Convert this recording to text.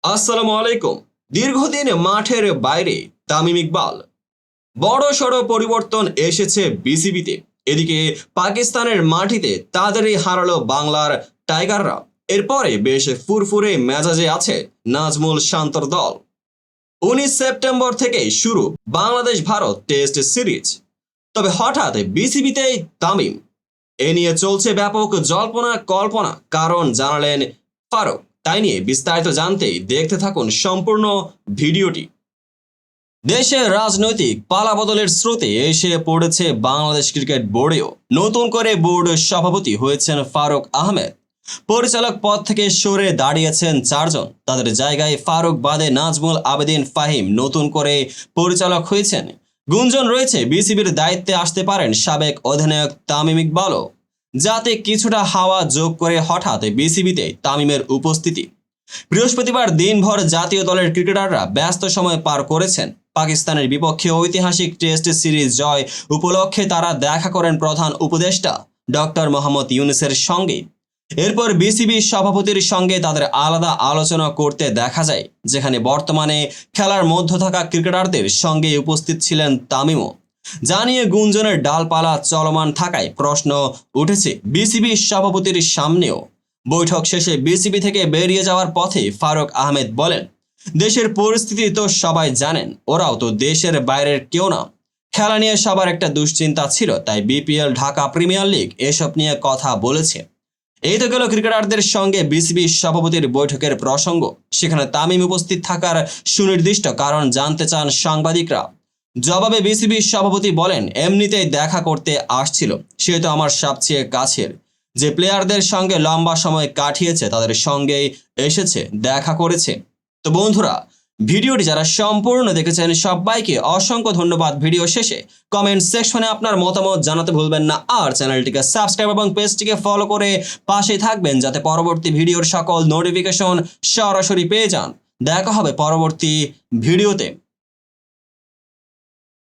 আসসালামু আলাইকুম। দীর্ঘদিন মাঠের বাইরে তামিম ইকবাল। বড়সড় পরিবর্তন এসেছে বিসিবিতে। এদিকে পাকিস্তানের মাটিতে তাদেরই হারালো বাংলার টাইগাররা। এরপরে বেশ ফুরফুরে মেজাজে আছে নাজমুল শান্তর দল। 19 সেপ্টেম্বর থেকে শুরু বাংলাদেশ ভারত টেস্ট সিরিজ। তবে হঠাৎ বিসিবিতেই তামিম। এ নিয়ে চলছে ব্যাপক জল্পনা কল্পনা, কারণ জানালেন ফারুক। তাই নিয়ে বিস্তারিত জানতেই দেখতে থাকুন সম্পূর্ণ ভিডিওটি। দেশের রাজনৈতিক পালাবদলের স্রোতে এসে পড়েছে বাংলাদেশ ক্রিকেট বোর্ডেও। নতুন করে বোর্ড সভাপতি হয়েছেন ফারুক আহমেদ। পরিচালক পদ থেকে সরে দাঁড়িয়েছেন চারজন। তাদের জায়গায় ফারুক বাদে নাজমুল আবেদিন ফাহিম নতুন করে পরিচালক হয়েছেন। গুঞ্জন রয়েছে বিসিবির দায়িত্বে আসতে পারেন সাবেক অধিনায়ক তামিম ইকবালও, যাতে কিছুটা হাওয়া যোগ করে হঠাৎ বিসিবিতে তামিমের উপস্থিতি। বৃহস্পতিবার দিনভর জাতীয় দলের ক্রিকেটাররা ব্যস্ত সময় পার করেছেন। পাকিস্তানের বিপক্ষে ঐতিহাসিক টেস্ট সিরিজ জয় উপলক্ষে তারা দেখা করেন প্রধান উপদেষ্টা ডক্টর মোহাম্মদ ইউনূসের সঙ্গে। এরপর বিসিবি সভাপতির সঙ্গে তাদের আলাদা আলোচনা করতে দেখা যায়, যেখানে বর্তমানে খেলার মধ্য থাকা ক্রিকেটারদের সঙ্গে উপস্থিত ছিলেন তামিমও। জানিয়ে গুঞ্জনের ডালপালা চলমান থাকায় প্রশ্ন উঠেছে বিসিবি সভাপতির সামনেও। বৈঠক শেষে বিসিবি থেকে বেরিয়ে যাওয়ার পথে ফারুক আহমেদ বলেন, দেশের পরিস্থিতি তো সবাই জানেন, ওরাও তো দেশের বাইরের কেউ না। খেলা নিয়ে সবার একটা দুশ্চিন্তা ছিল, তাই বিপিএল, ঢাকা প্রিমিয়ার লিগ এসব নিয়ে কথা বলেছে। এই তো গেল ক্রিকেটারদের সঙ্গে বিসিবি সভাপতির বৈঠকের প্রসঙ্গ। সেখানে তামিম উপস্থিত থাকার সুনির্দিষ্ট কারণ জানতে চান সাংবাদিকরা। জবাবে বিসিবি সভাপতি বলেন, এমনিতেই দেখা করতে আসছিল, সে তো আমার সবচেয়ে কাছের। যে প্লেয়ারদের সঙ্গে লম্বা সময় কাটিয়েছে তাদের সঙ্গেই এসেছে, দেখা করেছে। তো বন্ধুরা, ভিডিওটি যারা সম্পূর্ণ দেখেছেন সবাইকে অসংখ্য ধন্যবাদ। ভিডিও শেষে কমেন্ট সেকশনে আপনার মতামত জানাতে ভুলবেন না, আর চ্যানেলটিকে সাবস্ক্রাইব এবং পেজটিকে ফলো করে পাশেই থাকবেন, যাতে পরবর্তী ভিডিওর সকল নোটিফিকেশন সরাসরি পেয়ে যান। দেখা হবে পরবর্তী ভিডিওতে।